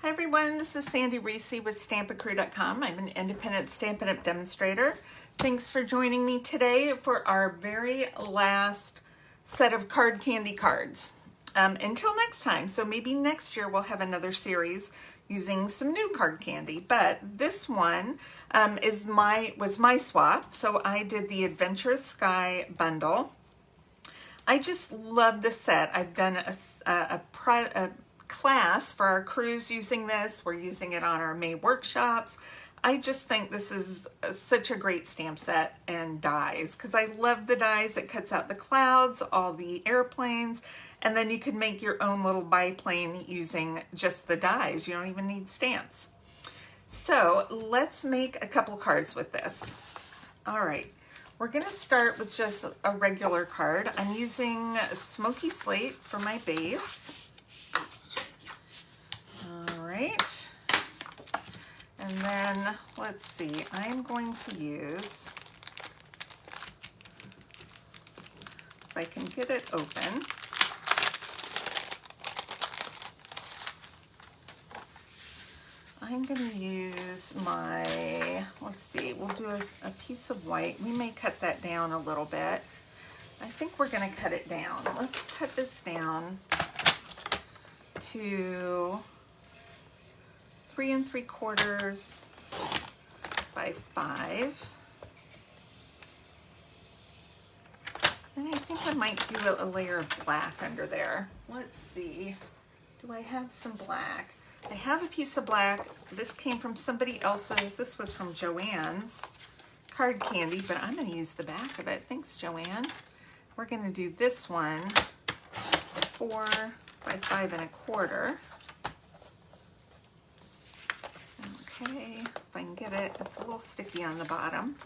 Hi everyone, this is Sandy Reese with StampACrew.com. I'm an independent Stampin' Up! Demonstrator. Thanks for joining me today for our very last set of card candy cards. Until next time, so maybe next year we'll have another series using some new card candy, but this one was my swap, so I did the Adventurous Sky bundle. I just love the set. I've done a class for our crews using this. We're using it on our May workshops. I just think this is such a great stamp set and dies because I love the dies. It cuts out the clouds, all the airplanes, and then you can make your own little biplane using just the dies. You don't even need stamps. So let's make a couple cards with this. All right. We're going to start with just a regular card. I'm using Smoky Slate for my base. All right. And then, let's see, I'm going to use, if I can get it open, I'm going to use my, let's see, we'll do a piece of white. We may cut that down a little bit. I think we're going to cut it down. Let's cut this down to 3 3/4 by 5. And I think I might do a layer of black under there. Let's see. Do I have some black? I have a piece of black. This came from somebody else's. This was from Joanne's card candy, but I'm going to use the back of it. Thanks, Joanne. We're going to do this one 4 by 5 1/4. Okay, if I can get it, it's a little sticky on the bottom.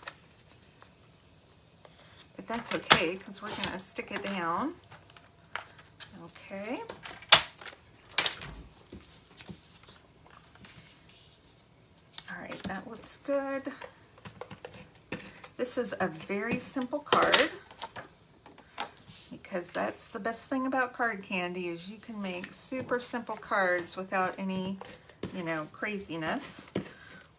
But that's okay, because we're going to stick it down. Okay. All right, that looks good. This is a very simple card, because that's the best thing about card candy is you can make super simple cards without any, craziness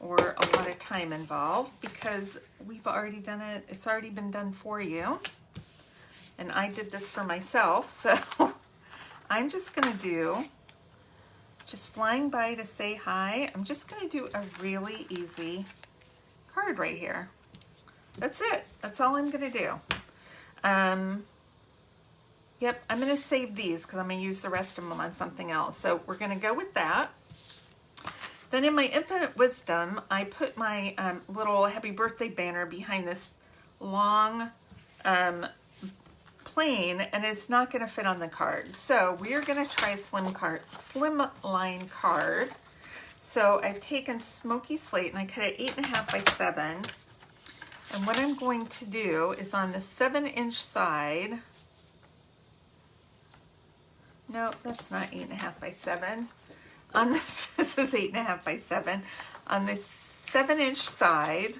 or a lot of time involved, because we've already done it. It's already been done for you. And I did this for myself. So I'm just going to do, just flying by to say hi, I'm just going to do a really easy card right here. That's it. That's all I'm going to do. Yep, I'm going to save these because I'm going to use the rest of them on something else. So we're going to go with that. Then in my infinite wisdom, I put my little happy birthday banner behind this long plane, and it's not going to fit on the card. So we are going to try a slim line card. So I've taken Smoky Slate and I cut it 8 1/2 by 7. And what I'm going to do is on the 7-inch side, no, that's not 8 1/2 by 7. On this, this is 8 1/2 by 7. On this 7-inch side,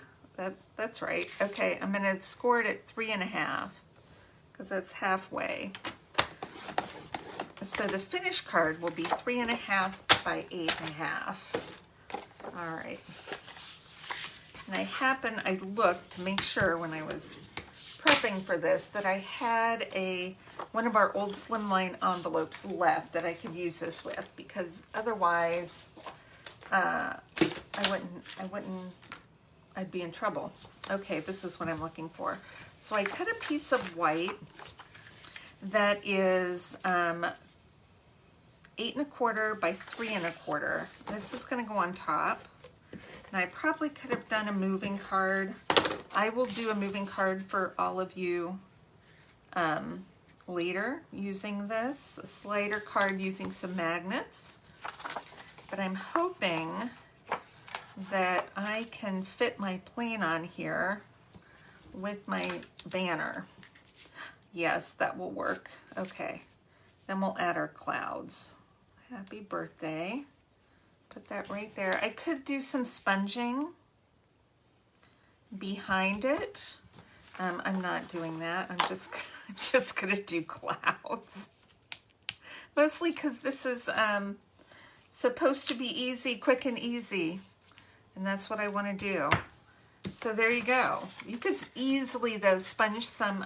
that's right. Okay, I'm going to score it at 3 1/2 because that's halfway. So the finished card will be 3 1/2 by 8 1/2. All right. And I looked to make sure when I was prepping for this that I had one of our old slimline envelopes left that I could use this with, because otherwise I'd be in trouble. Okay, this is what I'm looking for. So I cut a piece of white that is 8 1/4 by 3 1/4. This is going to go on top. And I probably could have done a moving card. I will do a moving card for all of you later using this, a slider card using some magnets. But I'm hoping that I can fit my plane on here with my banner. Yes, that will work. Okay, then we'll add our clouds. Happy birthday. Put that right there. I could do some sponging behind it. I'm not doing that. I'm just gonna do clouds. Mostly because this is supposed to be easy, quick and easy. And that's what I want to do. So there you go. You could easily, though, sponge some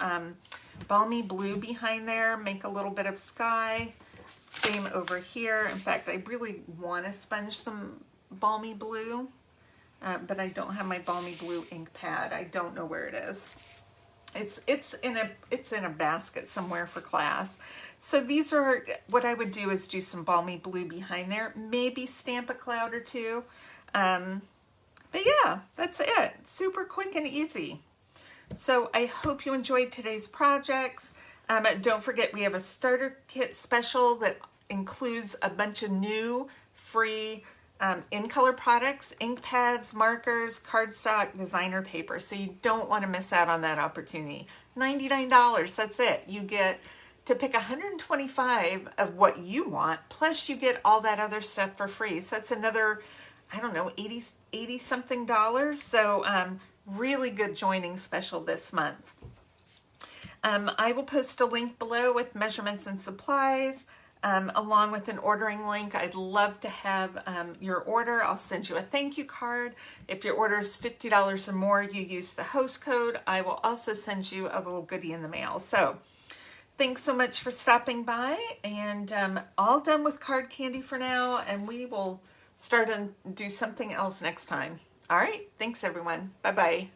balmy blue behind there, make a little bit of sky. Same over here. In fact, I really want to sponge some balmy blue, but I don't have my balmy blue ink pad. I don't know where it is. It's in a basket somewhere for class. So these are what I would do, is do some balmy blue behind there, maybe stamp a cloud or two. But yeah, that's it. Super quick and easy. So I hope you enjoyed today's projects. Don't forget, we have a starter kit special that includes a bunch of new free in-color products, ink pads, markers, cardstock, designer paper. So you don't want to miss out on that opportunity. $99, that's it. You get to pick 125 of what you want, plus you get all that other stuff for free. So that's another, I don't know, 80 something dollars. So really good joining special this month. I will post a link below with measurements and supplies, along with an ordering link. I'd love to have your order. I'll send you a thank you card. If your order is $50 or more, you use the host code. I will also send you a little goodie in the mail. So thanks so much for stopping by, and all done with card candy for now, and we will start and do something else next time. All right, thanks everyone. Bye-bye.